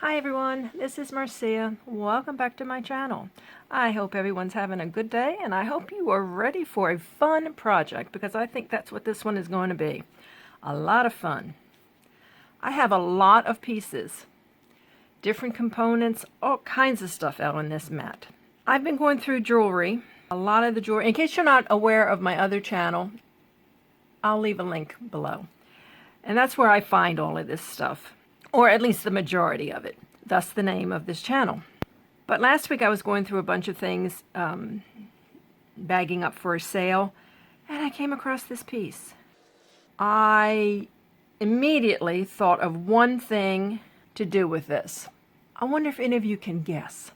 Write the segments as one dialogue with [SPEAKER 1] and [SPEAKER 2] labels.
[SPEAKER 1] Hi everyone, this is Marcia. Welcome back to my channel. I hope everyone's having a good day and I hope you are ready for a fun project because I think that's what this one is going to be. A lot of fun. I have a lot of pieces, different components, all kinds of stuff out on this mat. I've been going through jewelry, a lot of the jewelry. In case you're not aware of my other channel, I'll leave a link below. And that's where I find all of this stuff, or at least the majority of it, thus the name of this channel. But last week I was going through a bunch of things, bagging up for a sale, and I came across this piece. I immediately thought of one thing to do with this. I wonder if any of you can guess.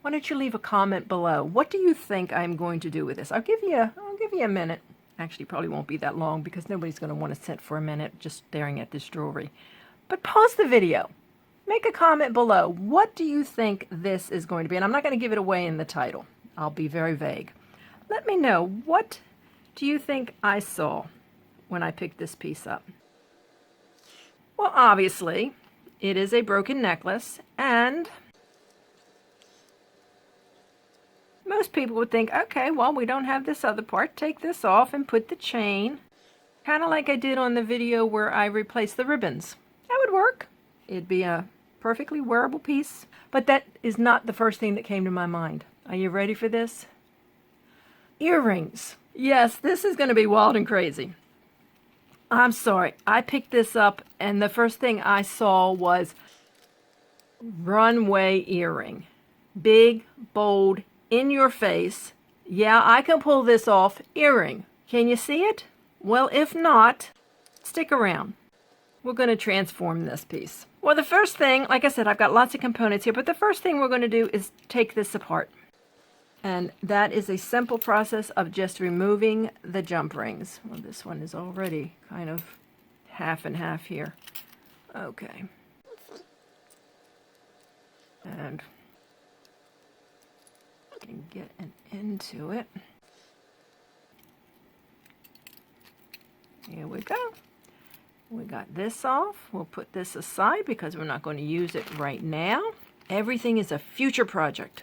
[SPEAKER 1] Why don't you leave a comment below? What do you think I'm going to do with this? I'll give you a minute. Actually, probably won't be that long because nobody's going to want to sit for a minute just staring at this jewelry. But pause the video. Make a comment below. What do you think this is going to be? And I'm not going to give it away in the title. I'll be very vague. Let me know, what do you think I saw when I picked this piece up? Well, obviously, it is a broken necklace, and most people would think, okay, well, we don't have this other part. Take this off and put the chain. Kind of like I did on the video where I replaced the ribbons. That would work. It'd be a perfectly wearable piece. But that is not the first thing that came to my mind. Are you ready for this? Earrings. Yes, this is going to be wild and crazy. I'm sorry. I picked this up and the first thing I saw was runway earring. Big, bold, in your face. Yeah, I can pull this off earring. Can you see it? Well, if not, stick around. We're going to transform this piece. Well, the first thing, like I said, I've got lots of components here, but the first thing we're going to do is take this apart. And that is a simple process of just removing the jump rings. Well, this one is already kind of half and half here. Okay. And I can get an end to it. Here we go. We got this off. We'll put this aside because we're not going to use it right now. Everything is a future project.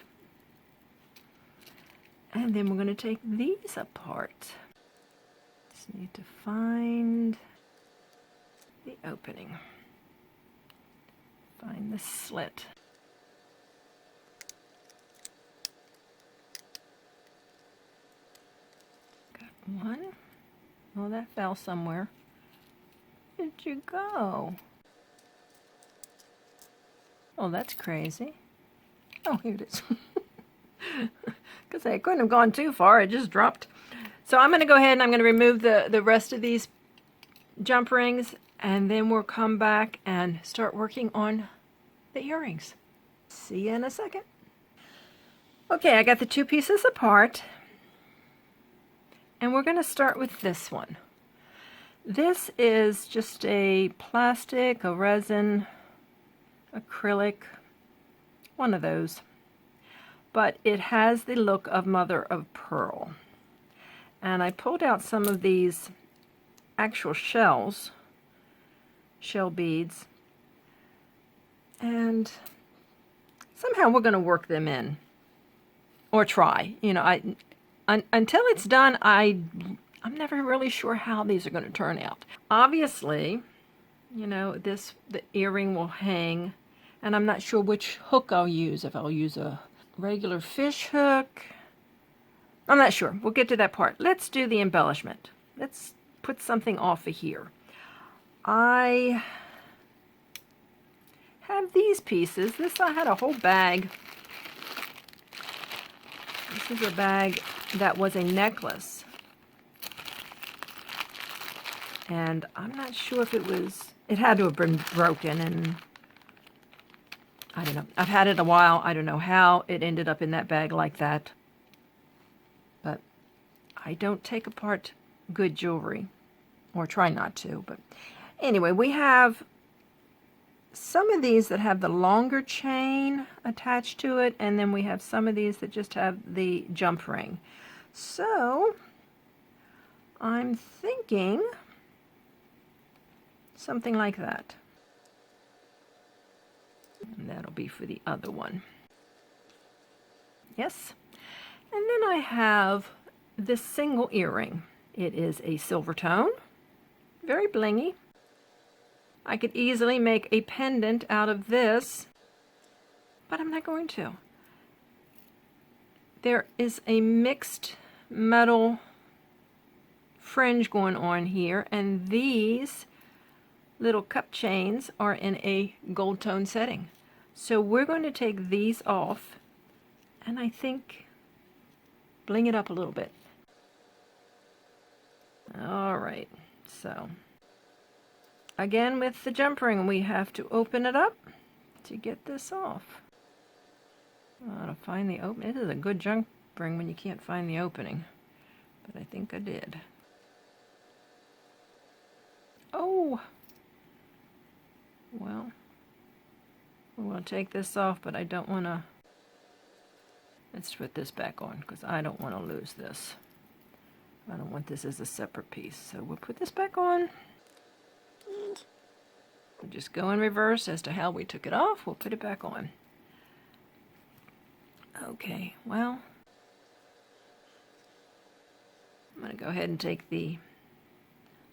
[SPEAKER 1] And then we're going to take these apart. Just need to find the opening. Find the slit. Got one. Oh, that fell somewhere. Where did you go? Oh, that's crazy. Oh, here it is. Because I couldn't have gone too far. It just dropped. So I'm going to go ahead and I'm going to remove the rest of these jump rings, and then we'll come back and start working on the earrings. See you in a second. Okay, I got the two pieces apart, and we're going to start with this one. This is just a plastic, a resin, acrylic, one of those. But it has the look of mother of pearl. And I pulled out some of these actual shells, shell beads, and somehow we're going to work them in, or try. You know, until it's done, I'm never really sure how these are going to turn out. Obviously, you know, the earring will hang, and I'm not sure which hook I'll use. If I'll use a regular fish hook, I'm not sure. We'll get to that part. Let's do the embellishment. Let's put something off of here. I have these pieces. I had a whole bag. This is a bag that was a necklace. And I'm not sure if it had to have been broken, and I don't know. I've had it a while. I don't know how it ended up in that bag like that. But I don't take apart good jewelry, or try not to. But anyway, we have some of these that have the longer chain attached to it, and then we have some of these that just have the jump ring. So I'm thinking something like that. And that'll be for the other one. Yes. And then I have this single earring. It is a silver tone, very blingy. I could easily make a pendant out of this, but I'm not going to. There is a mixed metal fringe going on here, and these little cup chains are in a gold tone setting. So we're going to take these off and I think bling it up a little bit. All right, so again with the jump ring we have to open it up to get this off. To find the open, it is a good jump ring when you can't find the opening, but I think I did. Oh, well, we want to take this off, but I don't want to. Let's put this back on because I don't want to lose this. I don't want this as a separate piece. So we'll put this back on. We'll just go in reverse as to how we took it off. We'll put it back on. Okay, well, I'm going to go ahead and take the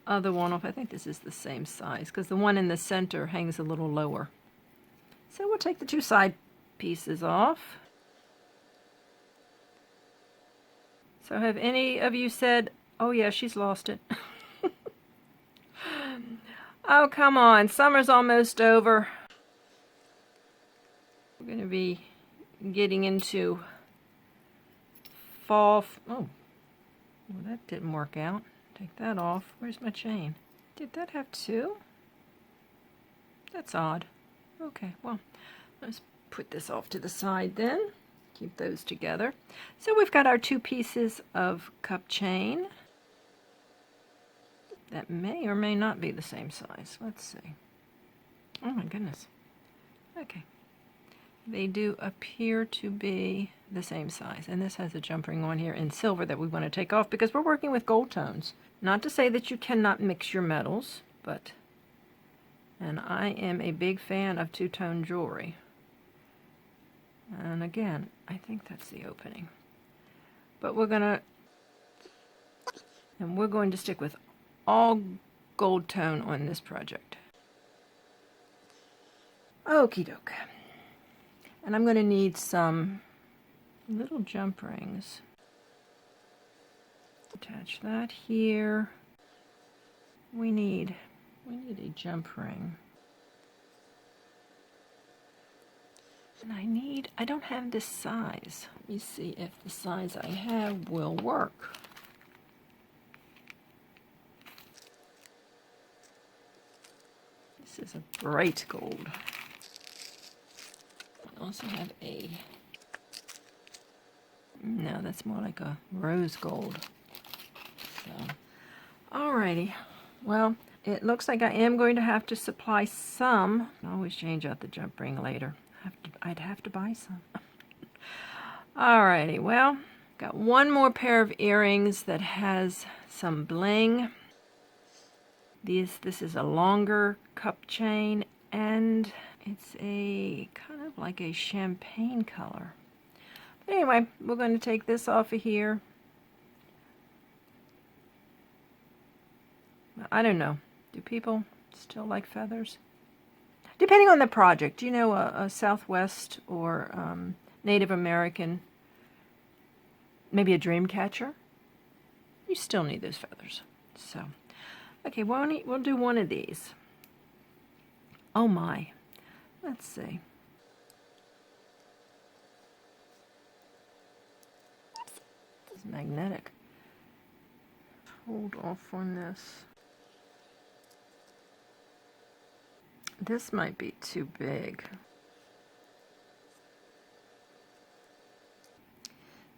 [SPEAKER 1] other one off. I think this is the same size because the one in the center hangs a little lower. So we'll take the two side pieces off. So have any of you said, oh yeah, she's lost it? Oh, come on, summer's almost over. We're going to be getting into fall. Oh, well, that didn't work out. Take that off. Where's my chain? Did that have two? That's odd. Okay, well, let's put this off to the side then. Keep those together. So we've got our two pieces of cup chain. That may or may not be the same size. Let's see. Oh my goodness. Okay. They do appear to be the same size. And this has a jump ring on here in silver that we want to take off because we're working with gold tones. Not to say that you cannot mix your metals, but... And I am a big fan of two-tone jewelry. And again, I think that's the opening. But we're going to stick with all gold tone on this project. Okie doke. And I'm going to need some little jump rings. Attach that here. We need a jump ring. And I don't have this size. Let me see if the size I have will work. This is a bright gold. I also have no, that's more like a rose gold. So, alrighty. Well, it looks like I am going to have to supply some. I always change out the jump ring later. I'd have to buy some. Alrighty, well, got one more pair of earrings that has some bling. This is a longer cup chain, and it's a kind of like a champagne color. But anyway, we're going to take this off of here. I don't know. Do people still like feathers? Depending on the project, you know, a Southwest or Native American, maybe a dream catcher, you still need those feathers. So, okay, we'll do one of these. Oh my, let's see. It's magnetic. Hold off on this. This might be too big.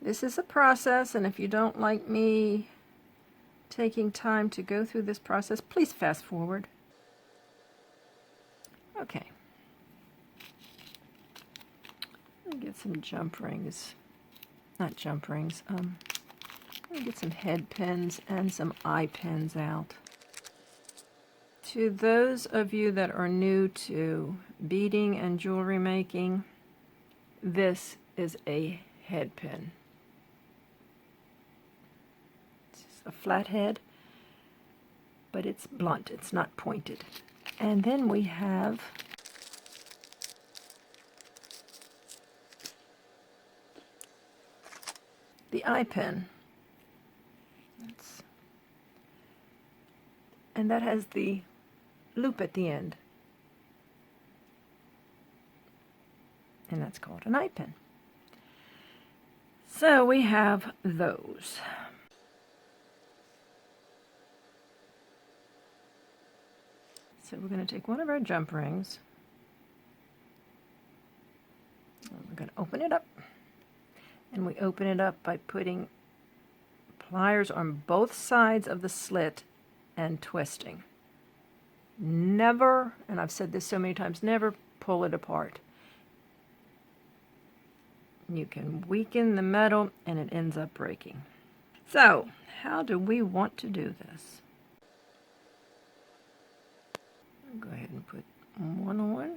[SPEAKER 1] This is a process, and if you don't like me taking time to go through this process, please fast forward. Okay. Let me get some jump rings. Not jump rings. Let me get some head pins and some eye pins out To those of you that are new to beading and jewelry making, this is a head pin. It's a flat head, but it's blunt, it's not pointed. And then we have the eye pin. And that has the loop at the end. And that's called an eye pin. So we have those. So we're going to take one of our jump rings. And we're going to open it up. And we open it up by putting pliers on both sides of the slit and twisting. Never, and I've said this so many times, never pull it apart. You can weaken the metal and it ends up breaking. So, how do we want to do this? I'll go ahead and put one on.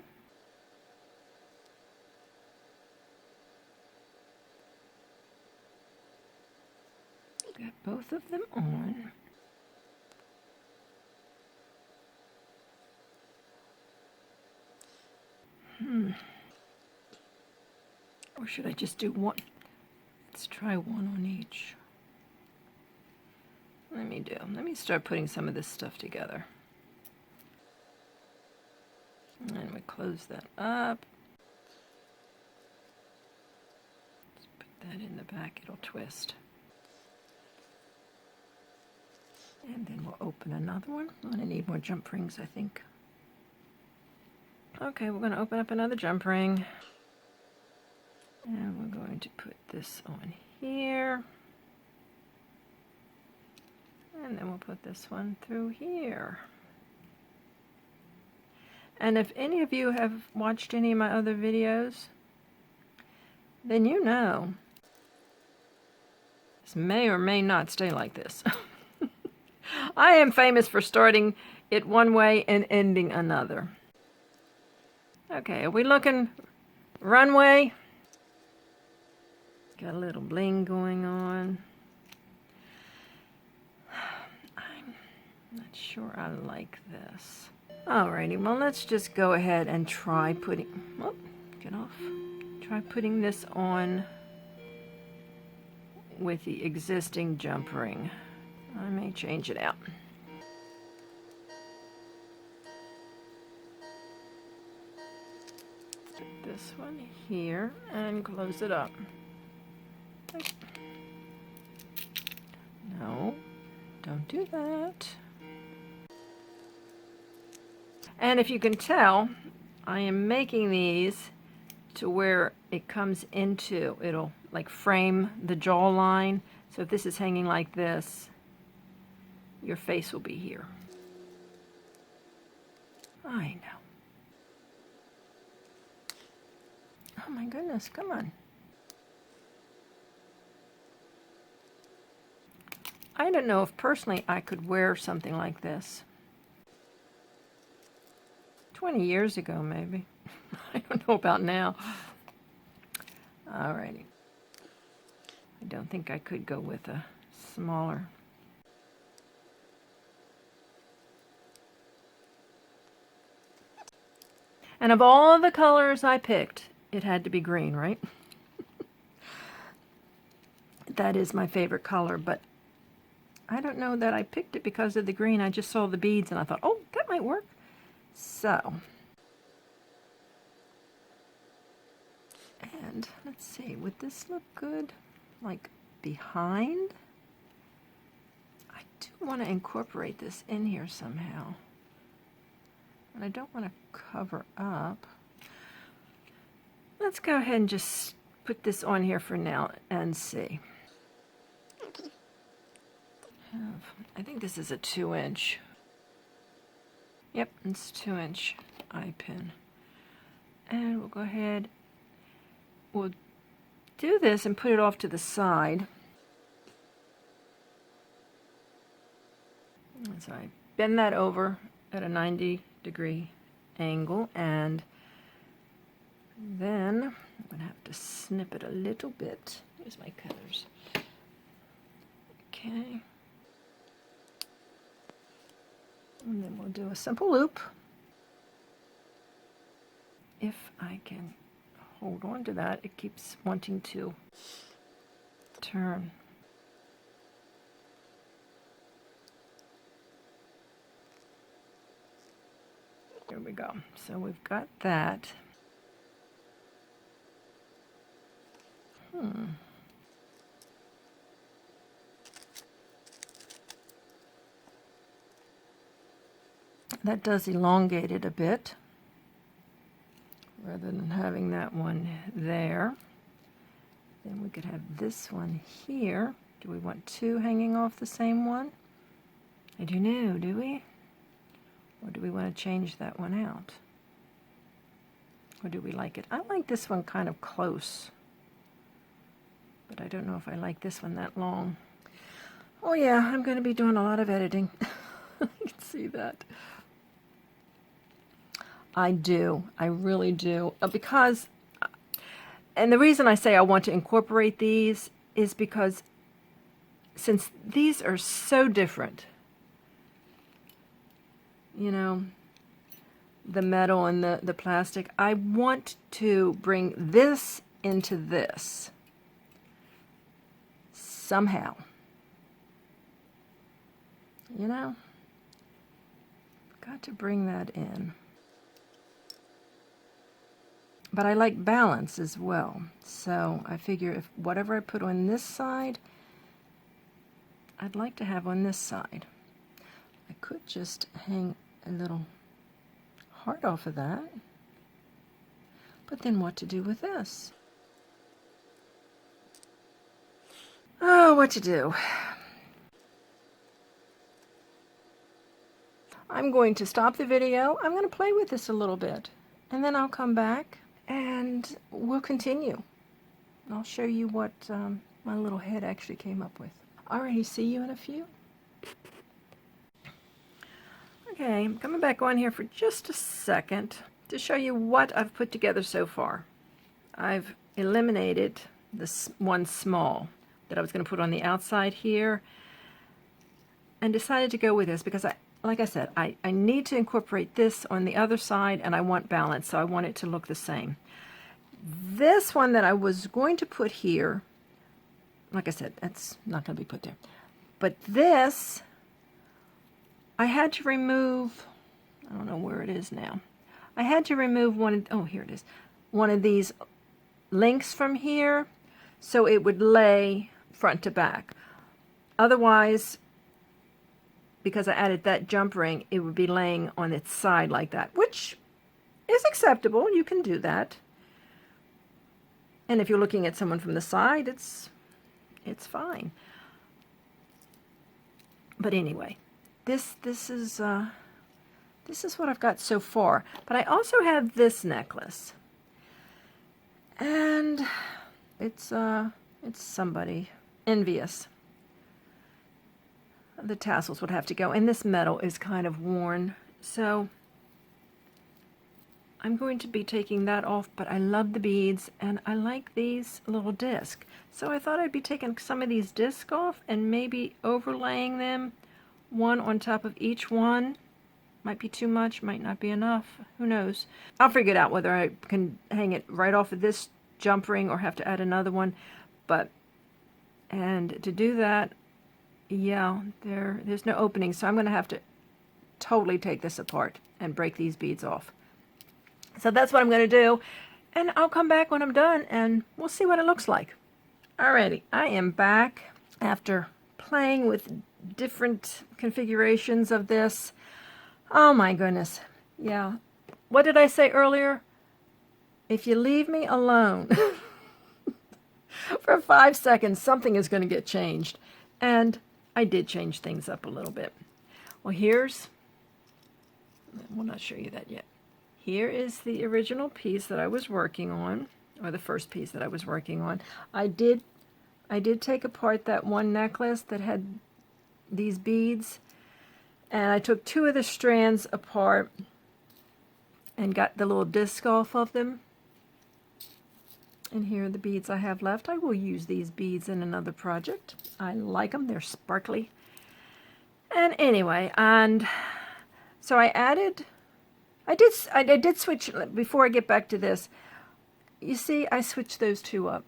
[SPEAKER 1] Got both of them on. Or should I just do one? Let's try one on each. Let me start putting some of this stuff together. And we close that up. Let's put that in the back, it'll twist. And then we'll open another one. I'm going to need more jump rings, I think. Okay, we're going to open up another jump ring. And we're going to put this on here. And then we'll put this one through here. And if any of you have watched any of my other videos, then you know this may or may not stay like this. I am famous for starting it one way and ending another. Okay, are we looking runway? Got a little bling going on. I'm not sure I like this. Alrighty, well let's just go ahead and try putting, oh, get off. Try putting this on with the existing jump ring. I may change it out. Put this one here and close it up. No, don't do that. And if you can tell, I am making these to where it comes into, it'll like frame the jawline. So if this is hanging like this, your face will be here. I know. Oh my goodness, come on. I don't know if personally I could wear something like this. 20 years ago, maybe. I don't know about now. Alrighty. I don't think I could go with a smaller. And of all the colors I picked, it had to be green, right? That is my favorite color, but I don't know that I picked it because of the green. I just saw the beads and I thought, oh, that might work. So, and let's see, would this look good like behind? I do want to incorporate this in here somehow. And I don't want to cover up. Let's go ahead and just put this on here for now and see. I think this is a 2-inch. Yep, it's 2-inch eye pin. And we'll go ahead, we'll do this and put it off to the side. So I bend that over at a 90-degree angle, and then I'm going to have to snip it a little bit. Here's my cutters. Okay. And then we'll do a simple loop. If I can hold on to that, it keeps wanting to turn. There we go. So we've got that. That does elongate it a bit, rather than having that one there. Then we could have this one here. Do we want two hanging off the same one? I don't know, do we? Or do we want to change that one out? Or do we like it? I like this one kind of close, but I don't know if I like this one that long. Oh yeah, I'm going to be doing a lot of editing. I can see that. I do. I really do. Because, and the reason I say I want to incorporate these is because since these are so different, you know, the metal and the plastic, I want to bring this into this somehow. You know, got to bring that in. But I like balance as well. So I figure if whatever I put on this side, I'd like to have on this side. I could just hang a little heart off of that. But then what to do with this? Oh, what to do? I'm going to stop the video. I'm going to play with this a little bit. And then I'll come back and we'll continue. I'll show you what my little head actually came up with. Alrighty, see you in a few. Okay, I'm coming back on here for just a second to show you what I've put together so far. I've eliminated this one small that I was going to put on the outside here and decided to go with this because like I said, I need to incorporate this on the other side and I want balance, so I want it to look the same. This one that I was going to put here, like I said, that's not going to be put there. But this, I had to remove, I don't know where it is now. I had to remove here it is, one of these links from here so it would lay front to back. Otherwise, because I added that jump ring, it would be laying on its side like that, which is acceptable. You can do that. And if you're looking at someone from the side, it's fine. But anyway, this is what I've got so far. But I also have this necklace, and it's somebody envious. The tassels would have to go, and this metal is kind of worn, so I'm going to be taking that off. But I love the beads and I like these little discs, so I thought I'd be taking some of these discs off and maybe overlaying them one on top of each one. Might be too much, might not be enough, who knows. I'll figure it out whether I can hang it right off of this jump ring or have to add another one. And to do that, yeah, there's no opening, so I'm going to have to totally take this apart and break these beads off. So that's what I'm going to do, and I'll come back when I'm done and we'll see what it looks like. Alrighty, I am back after playing with different configurations of this. Oh my goodness. Yeah. What did I say earlier? If you leave me alone for 5 seconds, something is going to get changed. And I did change things up a little bit. Well, we'll not show you that yet. Here is the original piece that I was working on, or the first piece that I was working on. I did take apart that one necklace that had these beads, And I took 2 of the strands apart and got the little disc off of them. And here are the beads I have left. I will use these beads in another project. I like them. They're sparkly. And anyway, and so I added, I did switch, before I get back to this, you see, I switched those 2 up.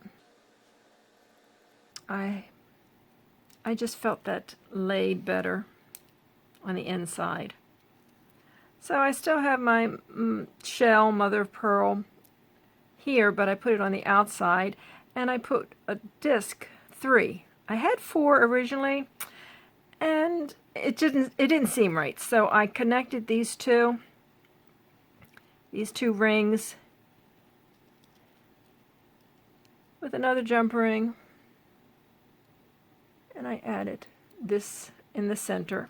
[SPEAKER 1] I just felt that laid better on the inside. So I still have my shell, mother of pearl, here, but I put it on the outside, and I put a disc 3. I had 4 originally, and it didn't seem right. So I connected these two rings with another jump ring, and I added this in the center.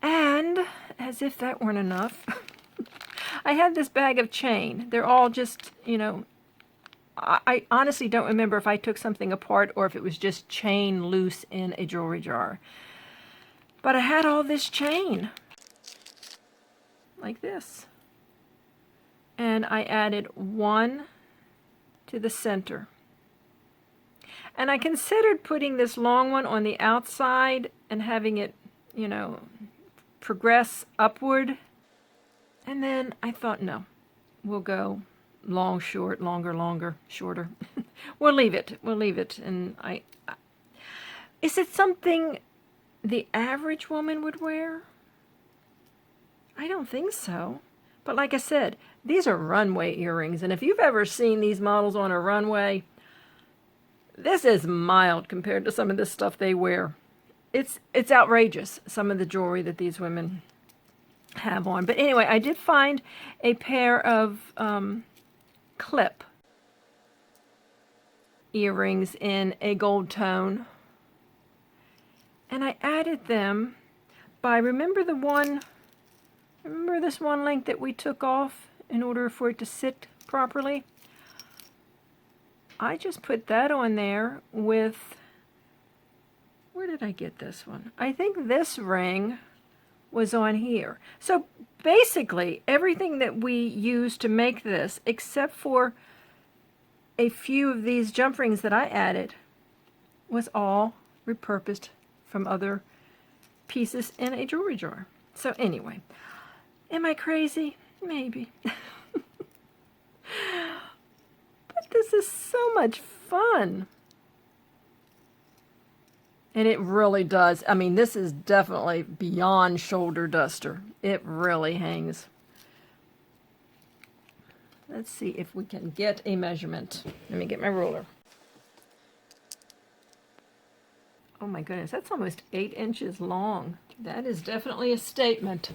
[SPEAKER 1] And as if that weren't enough, I had this bag of chain. They're all just, you know, I honestly don't remember if I took something apart or if it was just chain loose in a jewelry jar. But I had all this chain, like this. And I added 1 to the center. And I considered putting this long one on the outside and having it, you know, progress upward. And then I thought, no, we'll go long, short, longer, longer, shorter. We'll leave it. We'll leave it. And is it something the average woman would wear? I don't think so. But like I said, these are runway earrings. And if you've ever seen these models on a runway, this is mild compared to some of the stuff they wear. It's outrageous, some of the jewelry that these women have on. But anyway, I did find a pair of clip earrings in a gold tone, and I added them by, remember this one link that we took off in order for it to sit properly? I just put that on there with, where did I get this one? I think this ring was on here. So basically everything that we used to make this, except for a few of these jump rings that I added, was all repurposed from other pieces in a jewelry jar. So anyway, am I crazy? Maybe. But this is so much fun. And it really does. I mean, this is definitely beyond shoulder duster. It really hangs. Let's see if we can get a measurement. Let me get my ruler. Oh my goodness, that's almost 8 inches long. That is definitely a statement.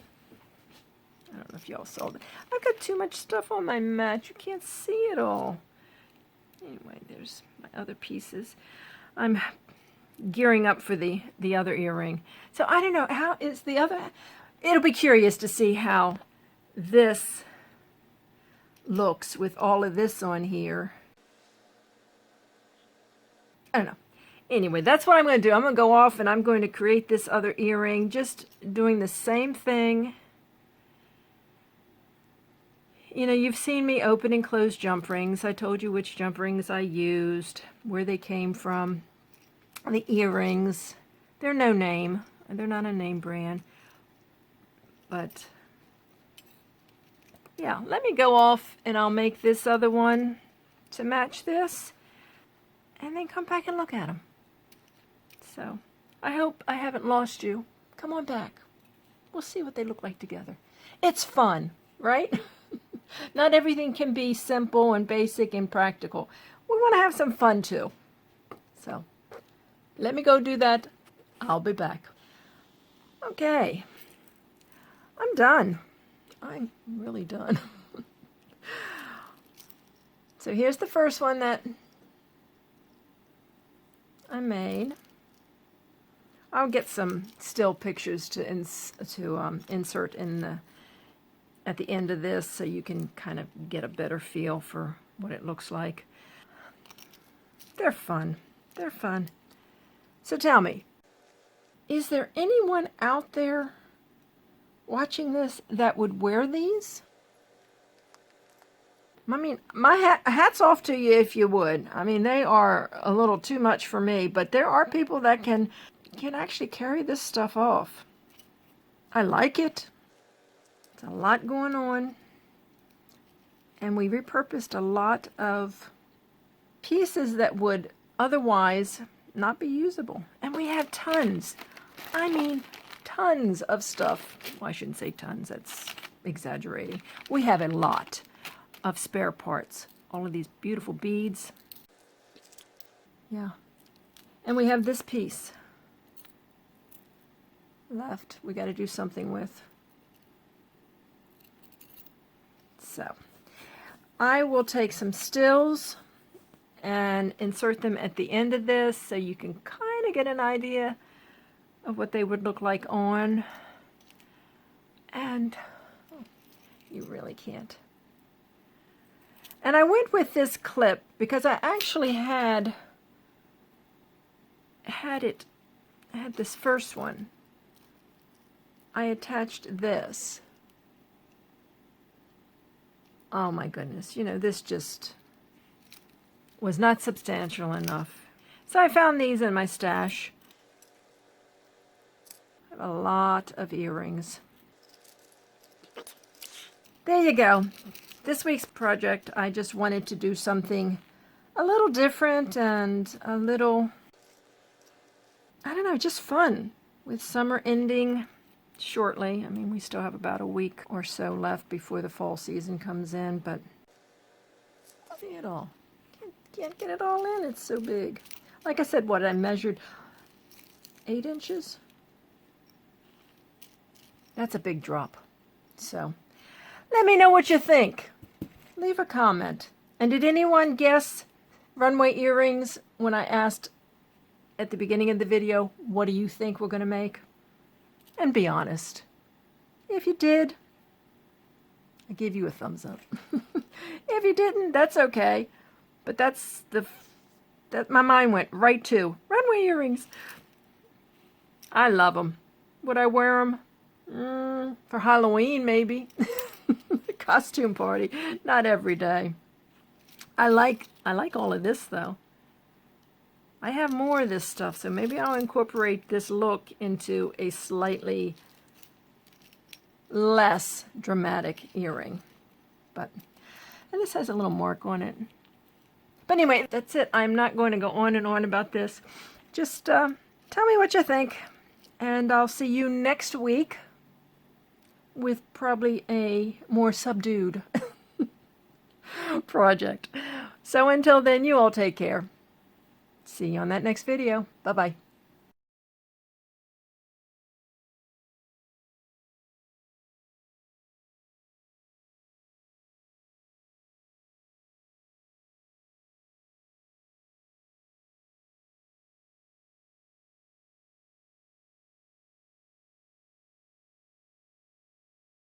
[SPEAKER 1] I don't know if y'all saw that. I've got too much stuff on my mat. You can't see it all. Anyway, there's my other pieces. I'm gearing up for the other earring. So I don't know, how is the other, it'll be curious to see how this looks with all of this on here. I don't know. Anyway, that's what I'm going to do. I'm going to go off and I'm going to create this other earring, just doing the same thing. You know, you've seen me open and close jump rings. I told you which jump rings I used, where they came from. The earrings, they're no name. They're not a name brand. But yeah, let me go off and I'll make this other one to match this and then come back and look at them. So I hope I haven't lost you. Come on back. We'll see what they look like together. It's fun, right? Not everything can be simple and basic and practical. We want to have some fun too. So let me go do that. I'll be back. Okay. I'm done. I'm really done. So here's the first one that I made. I'll get some still pictures to insert in the at the end of this so you can kind of get a better feel for what it looks like. They're fun. They're fun. So tell me, Is there anyone out there watching this that would wear these? I mean, my hat's off to you if you would. I mean, they are a little too much for me, but there are people that can actually carry this stuff off. I like it. It's a lot going on. And we repurposed a lot of pieces that would otherwise not be usable. And we have tons. I mean, tons of stuff. Well, I shouldn't say tons. That's exaggerating. We have a lot of spare parts. All of these beautiful beads. Yeah. And we have this piece left. We got to do something with. So, I will take some stills and insert them at the end of this so you can kind of get an idea of what they would look like on. And you really can't. And I went with this clip because I actually had this first one. I attached this. Oh my goodness, you know, this just was not substantial enough. So I found these in my stash. I have a lot of earrings. There you go. This week's project, I just wanted to do something a little different and a little, I don't know, just fun. With summer ending shortly. I mean, we still have about a week or so left before the fall season comes in, but see it all. Can't get it all in. It's so big. Like I said, what I measured, 8 inches? That's a big drop. So, let me know what you think. Leave a comment. And did anyone guess runway earrings when I asked at the beginning of the video, what do you think we're going to make? And be honest. If you did, I give you a thumbs up. If you didn't, that's okay. But that my mind went right to runway earrings. I love them. Would I wear them? For Halloween, maybe. Costume party. Not every day. I like all of this, though. I have more of this stuff, so maybe I'll incorporate this look into a slightly less dramatic earring. And this has a little mark on it. But anyway, that's it. I'm not going to go on and on about this. Just tell me what you think, and I'll see you next week with probably a more subdued project. So until then, you all take care. See you on that next video. Bye-bye.